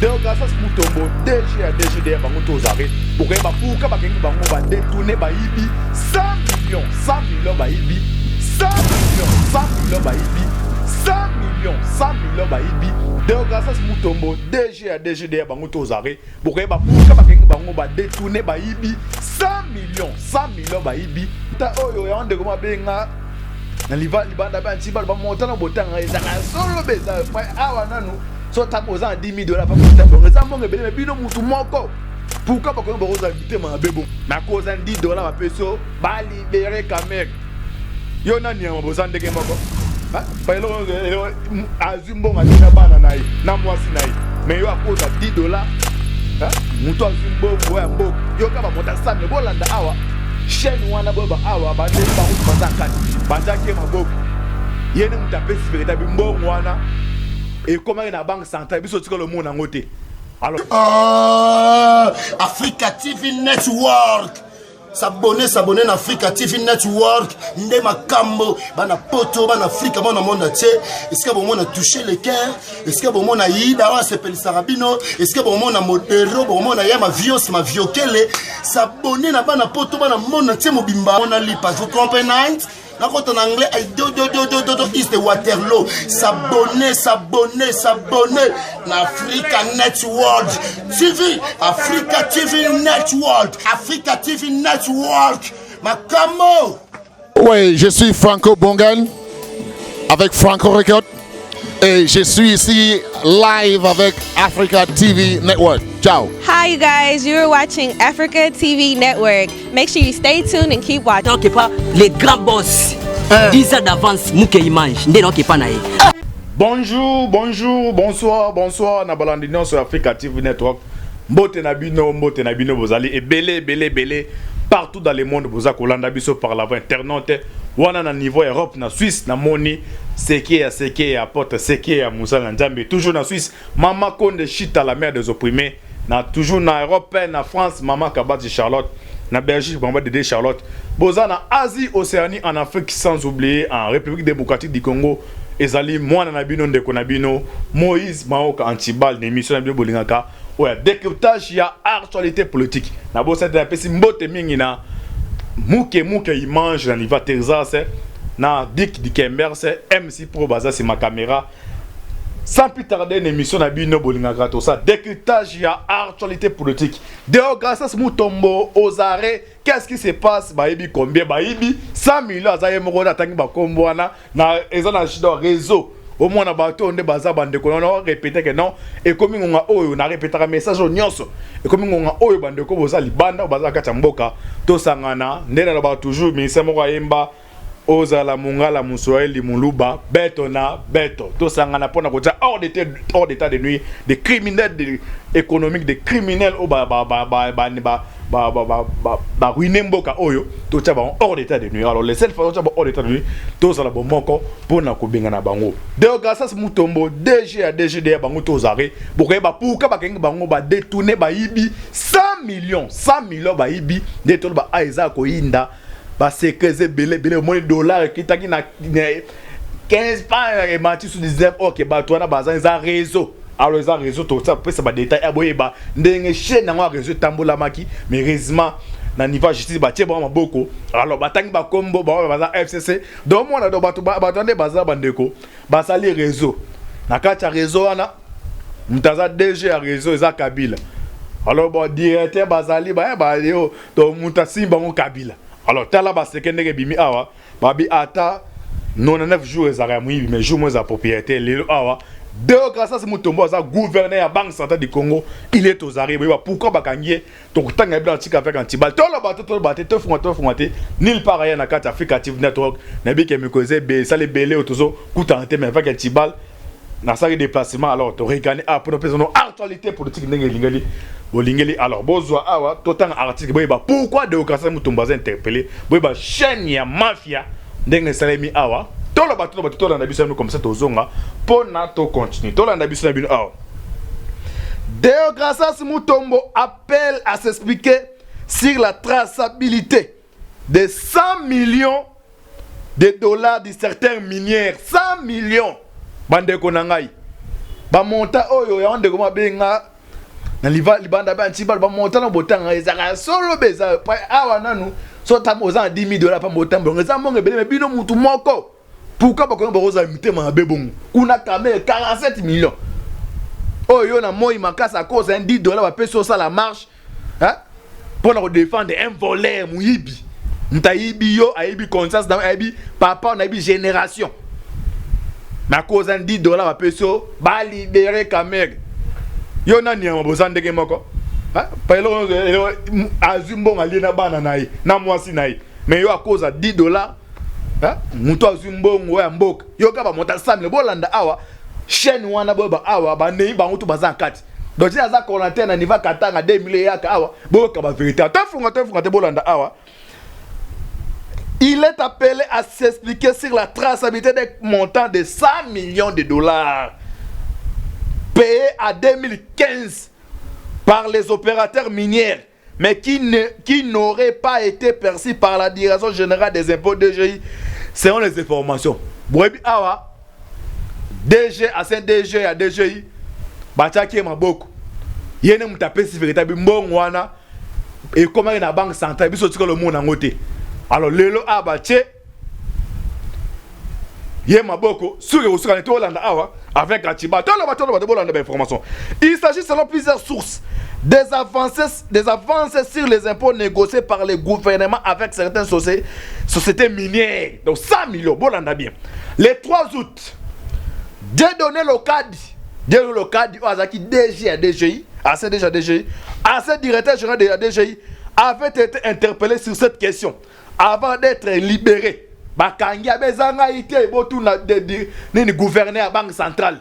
Donc grâce à ce Mutombo, DG bango tozare, pour que pourquoi bango va détourner ba ibi 100 millions ba ibi 100 millions ba ibi 100 millions ba ibi. Donc grâce à ce Mutombo, DG bango tozare, pour que pourquoi bango va détourner ba ibi 100 millions ba ibi. Ta oyo ya onde koma benga na libanda ba ntibal ba montana botanga ezanga solo beza awa nanu. So tu as posé $10,000 pour que tu aies un bino mutu moko. Pourquoi parce que vous avez invité ma bébé? Na cause $10 va peso, ba libérer Kamek. Yo na ni besoin de moko. Hein? Pas le azumbo ngina bana nai, na mwasi nai. Mais yo a cause $10. Hein? Mutu azumbo boya mbo. Yo ka ba mota sa me bolanda awa. Chaîne wana boba awa ba ne ba ku bazaka. Bazake maboko. Yene mutapesi véritable mbo wana. Et comment il y a la banque centrale, il y a le monde en côté. Alors, Africa TV Network. S'abonner à Africa TV Network. Ndema Kambo, bana poto, bana Africa, bana monde entier. Est-ce que vous avez touché le cœur? Est-ce que vous avez Ida, c'est Pelisarabino? Est-ce que vous avez Modero, vous avez Yama Vios, ma Viokele? S'abonner à bana poto, bana monde entier, Mobimba, on a lipa. Vous comprenez? En anglais, is the Waterloo. S'abonner. Africa Network TV. Africa TV Network. Africa TV Network. Macamo. Oui, je suis Franco Bongan avec Franco Record. Et je suis ici live avec Africa TV Network. Ciao. Hi, you guys. You're watching Africa TV Network. Make sure you stay tuned and keep watching. Donc, pas les grands boss. 10 ans d'avance, Mouké Image. Bonjour, bonsoir. Na balandino sur Africa TV Network. Mbote nabino, vous allez et belé. Partout dans le monde, vous avez biso par la voie internaute. Wana na niveau Europe, na Suisse, na Moni, Seke, apporte Seke, Moussa Nzambe. Toujours na Suisse, Mama Konde Chita, la mère des opprimés. Toujours na Europe, na France, Mama Kabati Charlotte. Na Belgique, Mama Dédé Charlotte. Boza na Asie, Océanie, en Afrique, sans oublier en République démocratique du Congo. Ezali, moi na bino ndeko na bino, Moïse Maoka Antibal, l'émission de Bolingaka. Ouais, décryptage, il y a actualité politique. Na bossa de la pesi mbote mingi na Mouke Image, na Niva Terza, na Dick Dikember, MC Pro Baza, c'est ma caméra. Sans plus tarder, une émission na bino Bolingaka, tout ça. Décryptage, il y a actualité politique. Dehors, grâce à ce Moutombo, aux arrêts, qu'est-ce qui se passe? Baïbi combien? Baïbi 100 millions, Azaye Moroda, Tangi Bakomboana, na Ezana Chido réseau. Au moins, on a bateau, on est basé à bande on a répété que non. Et comme on a on a répété un message au nyonso. Et comme on a bande ko boza libanda, baza kachamboka, to sangana, ndena ba toujours, mais c'est moi yemba, oza la munga la muswahili muluba, beto na beto. To sangana pona ko ja hors d'état de nuit, des criminels économiques, des criminels au ruiner mboka oyo to tcha ba hors d'état de nuit. Alors les seules fois hors d'état de nuit to sala bomoko pona ko benga na bango de grâce à Mutombo DG bango to zare bokoye ba pourquoi ba kenga bango ba détourner ba ibi 100 millions ba ibi de to ba aiza ko inda ba sekeze belé mo dollar kitaki na 15 pas et mati sous 19 OK ba to na bazan za réseau. Alors les réseaux tout ça peut ça ba détail aboyeba ndenge chaîne na réseau tambola maki mais heureusement na niveau justice ba tie ba maboko alors batangi ba kombo ba FCC donc moi na do batu batande baza bandeko ba sali réseau na kati réseau ana mutaza DG ya réseau eza Kabila alors bon directeur bazali ba yo to mutasi bango Kabila alors tala ba sekende bimi awa ba bi ata 99 jours ezara muibi mais jour moi za propriété lelo awa. De grâce à ce Mutombo, ça gouverneur la Banque centrale du Congo, il est aux arrêts. Pourquoi Bakangier, donc tant qu'il y a un avec Antibal, tout le bateau, tout le nul part rien à carte Africa TV Network, Nabi qui me causait, ça les belés au tozo, coûte en thème avec Antibal, dans sa déplacement, alors tu regagnes à pour nos actualité politique n'engagé Bolingeli. Alors, Bozoa Awa, tout un article, pourquoi de grâce à Mutombo interpellé, chaîne ya mafia, n'engagé Salemi Awa. Tout le bateau dans la bise comme ça aux zonga pour nato continuer. Tout la bise na bino awa. Deo grâce à ce Mutombo appelle à s'expliquer sur la traçabilité de 100 millions de dollars de certains minières. 100 millions. Bande konangai. ba monta oyo ya onde koma benga na libanda ba ntibal ba monta na botanga ezaka solo beza pa awa nanu so tamo za $10,000 pa motambo ngeza monge bele bino mutu moko pourquoi ba ko ba roza mitema bebongo kuna kame 47 millions oyo na moi makasa à cause $10 ba peso ça la marche hein pour nous défendre un voleur muyibi ntayibi yo ayibi conscience dans ayibi papa na ayibi génération na cause $10 ba peso ba libérer Kamere yo nani ya mabozande ke moko hein pa elo azumbo ngalina bana nayi na mwasi nayi mais yo à cause de $10 hein muto azumbo ngoya mboka yo ka ba monta samle bolanda awa chaîne wana bo ba awa ba nei ba mutu bazan kati donc si aza kolante na niva katanga 2000 yaka awa bo ka ba vérité tafunga te bolanda awa. Il est appelé à s'expliquer sur la traçabilité des montants de $100 millions payés à 2015 par les opérateurs miniers, mais qui n'auraient pas été perçus par la Direction générale des impôts DGI, selon les informations. Bwebi awa DG à DG à DGI bataki maboko yene mutapesi véritable mbongo wana et comment na banque centrale biso tika le monde ngote. Alors lelo abache ye maboko suri usuka neto landa awa avec Atiba tolo bolanda information. Il s'agit selon plusieurs sources des avances sur les impôts négociés par les gouvernements avec certaines sociétés minières. Donc 100 millions bolanda bien. Le 3 août Dieudonné Lokadi Azaki DG à DGI, ancien directeur général de la DGI avait été interpellé sur cette question avant d'être libéré. Bakangi abezanga ite botu na ni gouverner à banque centrale.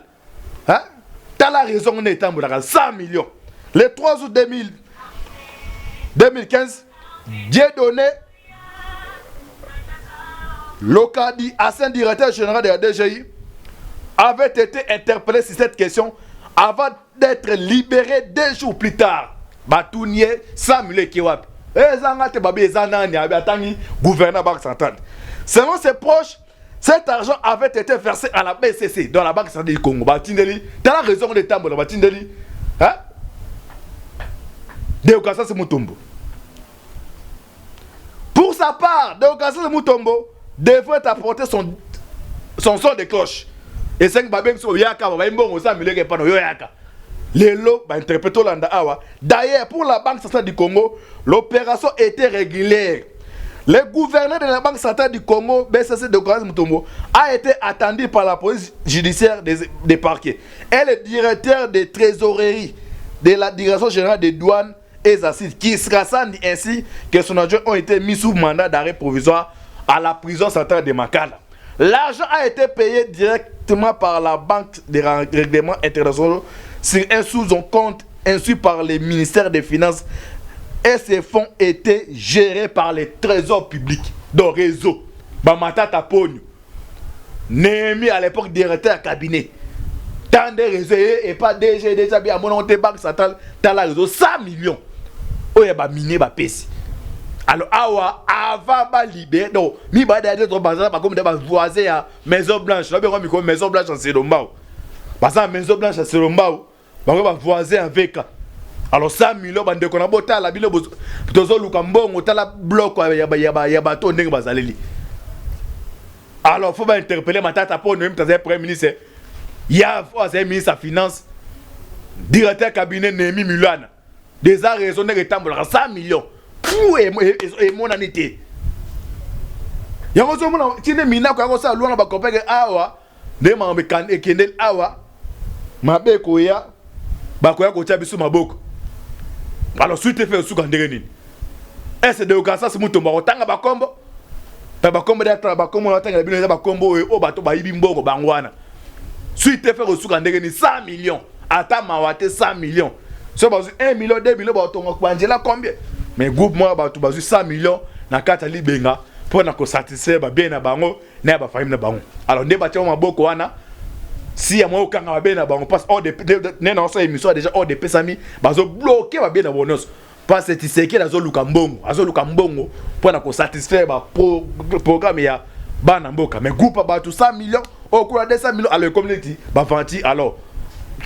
Hein? T'as la raison on est en 100 millions. Le 3 août 2015, Dieudonné Lokadi, ancien directeur général de la DGI, avait été interpellé sur cette question avant d'être libéré 2 jours plus tard. Batounie 100 millions kiwap. Ezangate babi ezanani abiatangi gouverneur banque centrale. Selon ses proches, cet argent avait été versé à la BCC dans la banque centrale du Congo. Batindeli, t'as la raison de tambo la Batindeli. Hein? Deokasa c'est Mutombo. Pour sa part, Deokasa c'est Mutombo devrait apporter son son de cloche. Et 5 babem so yaka ba mbongo sa mileke pano yo yaka. Lelo ba interpréto landa awa. D'ailleurs pour la Banque centrale du Congo, l'opération était régulière. Le gouverneur de la Banque centrale du Congo, BCC de Okanasi Mutombo, a été attendu par la police judiciaire des parquets et le directeur des trésoreries de la Direction générale des douanes et des assises, qui se rassemble ainsi que son adjoint ont été mis sous mandat d'arrêt provisoire à la prison centrale de Makala. L'argent a été payé directement par la Banque des règlements internationaux sur un sous-compte instruit par le ministère des Finances, et ces fonds étaient gérés par les trésors publics dans le réseau. Bamata Tapogno, Némi à l'époque directeur cabinet. Tant de réseaux et pas DG déjà bien à mon banque centrale, dans la réseau 100 millions. Oh, y'a ba miné ba pesi. Alors, awa, avant ba libérer, donc, mi ba derrière ton bazar, par comme des voisins à Maison Blanche. Là, bien, comme Maison Blanche en Selombao. Parce que Maison Blanche en Selombao, bah, voisin avec. Alors, 100 millions, bah, de qu'on a bota la bille, tozo lukambon, on t'a la bloc, yaba, ton nègre bazaleli. Alors, faut pas interpeller ma tata pour nous, même, t'as un premier ministre. Il y a un ministre de la Finance, directeur cabinet Némi Mulana. Des a raisonné que 100 millions. Et mon année. Yango mona tine mina kwa ngosa luana ba kopeke awa de ma be kan ekendel awa mabe koya ba koya ko chabisu maboko. Alors suite fait suka ndenge nini. Est de okasa se mutomba otanga ba kombo. Ba kombo da ba kombo otanga bino ba kombo o bato ba yibi mboko bangwana. Suite fait suka ndenge ni 100 millions. Ata mawate 100 millions. So ba 1 million 2 millions ba otonga kwanjela combien? Mais groupe moi ba tu ba 100 millions na kata libenga pour na ko satisfaire ba bien na bango na ba famille na bango. Alors ne ba tia maboko wana si ya mo kanga ba bien na bango parce hors de ne na so émission déjà hors de pesami ba zo bloquer ba bien na bonus parce que tu sais que la zo luka mbongo azo luka mbongo pour na ko satisfaire ba programme ya bana mboka mais groupe ba tu 100 millions au cours de 200 millions alors community ba fanti alors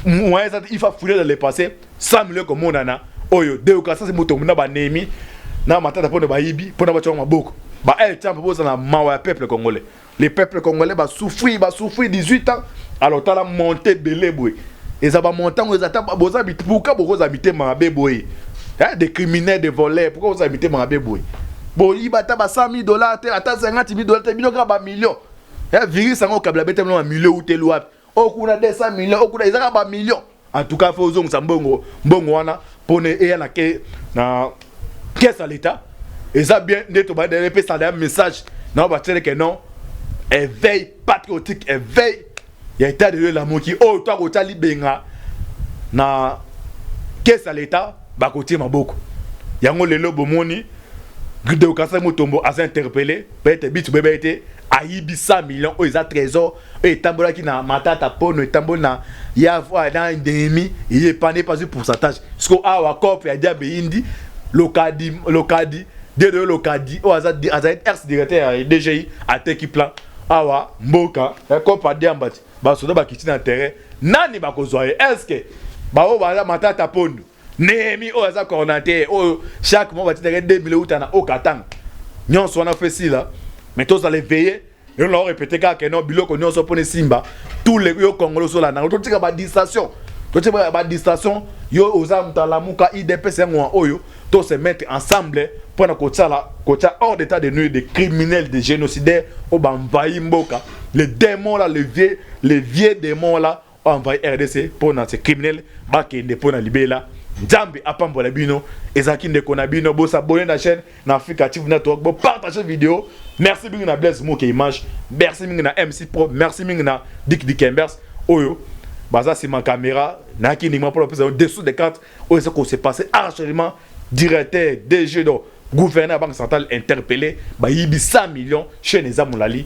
moyen ça il faut fouiller dans le passé 100 millions comme on en a oyo de ka ça c'est moto na ba nemi na matata pour ba yibi pour na ba choma boko ba el temps pour ça na mawa peuple congolais les peuples congolais ba souffrir 18 ans alors t'as la montée belé boy et ça va monter on les attend boza bit pourquoi beaucoup habiter mabe boy des criminels des voleurs pourquoi vous habitez mabe boy bon il bata ba $100,000 ata $50,000 te bino ka ba million virus sango kabla bete na million ou te loi o kuna 200 millions o kuna ezaka ba million en tout cas faut zongo mbongo wana pour ne et na ke na caisse à l'état et ça bien neto ba de repé ça un message non ba tere que non éveil patriotique éveil il y a état de la moki oh toi ko tali benga na caisse à l'état ba côté maboko yango lelo bomoni Guido Kasa Mutombo a interpellé peut-être bitu bébé été ayibi 100 millions aux trésors et tambola qui na matata pono et tambola ya fois dans demi il est pas pas du pourcentage parce que awa cop ya dia beindi lokadi de lokadi o azad ex directeur DGI à teki plan awa mboka ya cop a dia mbati ba soda ba kiti na terrain nani ba kozwa est-ce que ba o ba matata pono Némi o aza coordinateur o chaque mois va te donner 2 millions utana au katang nyon so na fait si là mais tous allez veiller et on leur répéter que non biloko nyon so pone simba tous les yo congolais so là na to tika ba distraction yo oza mtala muka IDPS ngwa oyo to se mettre ensemble pour na kotala hors d'état de nuire des criminels des génocidaires au bambayi mboka les démons là les vieux démons là ont envahi RDC pour na ces criminels ba kende pour na libela Nzambe apambola bino ezaki ndeko na bino bo s'abonner na chaîne na Africa TV Network bo partager vidéo merci bingi na Blaise Moke image merci bingi na MC Pro merci bingi na Dick Dikembers oyo baza c'est ma caméra na ki ni mo pour le dessous des cartes oyo ce qu'on s'est passé harcèlement directeur DG do gouverneur banque centrale interpellé ba yibi 100 millions chez Neza Moulali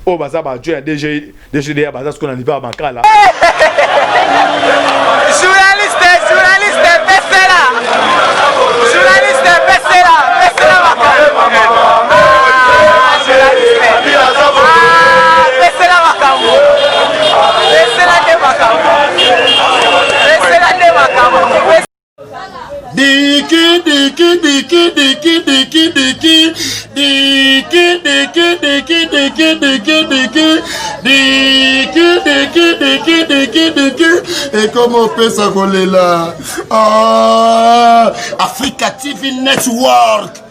o baza ba joie DG de baza ce qu'on a niveau à Bankala Et comment on peut s'envoler là? Africa TV Network.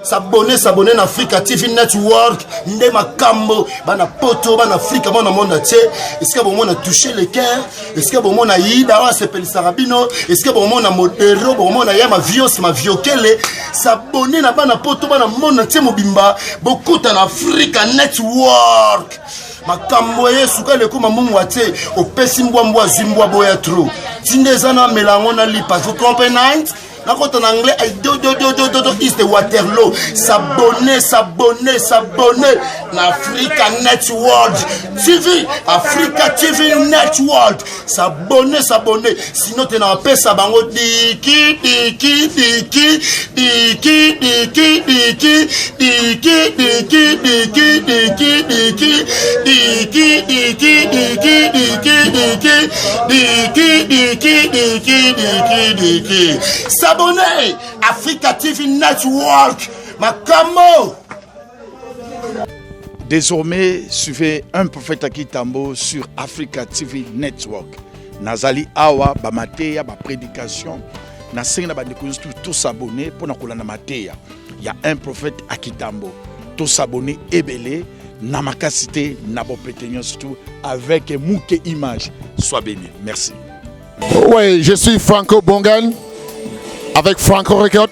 S'abonner na Africa TV Network. Nde makambo bana poto bana Africa bana monde entier. Est-ce que bon on a touché le cœur? Est-ce que bon on a ida on s'appelle Sarabino? Est-ce que bon on a modéro bon on a ya ma vios ma viokele? S'abonner na bana poto bana monde entier mobimba. Beaucoup en Africa Network. Makambo yesuka le kuma mungu ate opesi mbwa zimbwa boya trou. Tindezana melango na lipa. Vous trompez night? Quand en anglais, is the Waterloo. S'abonner. Africa Network TV. Africa TV Network. S'abonner. Sinon, tu n'as pas ça. Bango diki. S'abonner Africa TV Network Makamo. Désormais, suivez un prophète Akitambo sur Africa TV Network. Nazali awa ba mateya ba prédication na senga ba ndekuzu tous s'abonner pour na kolana mateya. Il y a un prophète Akitambo. Tous s'abonner ebele na makasité na bo pétenyon surtout avec Mouke image. Sois béni. Merci. Oui, je suis Franco Bongan avec Franco Record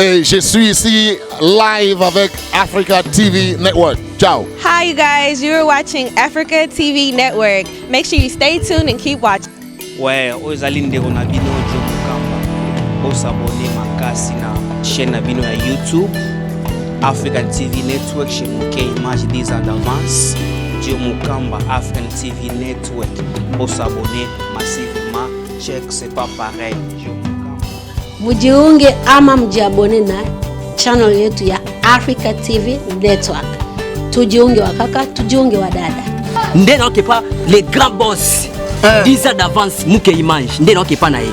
et je suis ici live avec Africa TV Network. Ciao. Hi, you guys. You're watching Africa TV Network. Make sure you stay tuned and keep watching. Ouais, ozali ndeko na bino jo mukamba. Osabone makasi na chaîne na bino ya YouTube African TV Network chez Mouke image des en avance. Jo mukamba African TV Network. Osabone massivement. Check, c'est pas pareil. Mujiunge ama mjiabone na channel yetu ya Africa TV Network. Tujiunge wa kaka, tujiunge wa dada. Ndena okepa les grands boss. 10 ans d'avance muke image ndé non ke pa na ye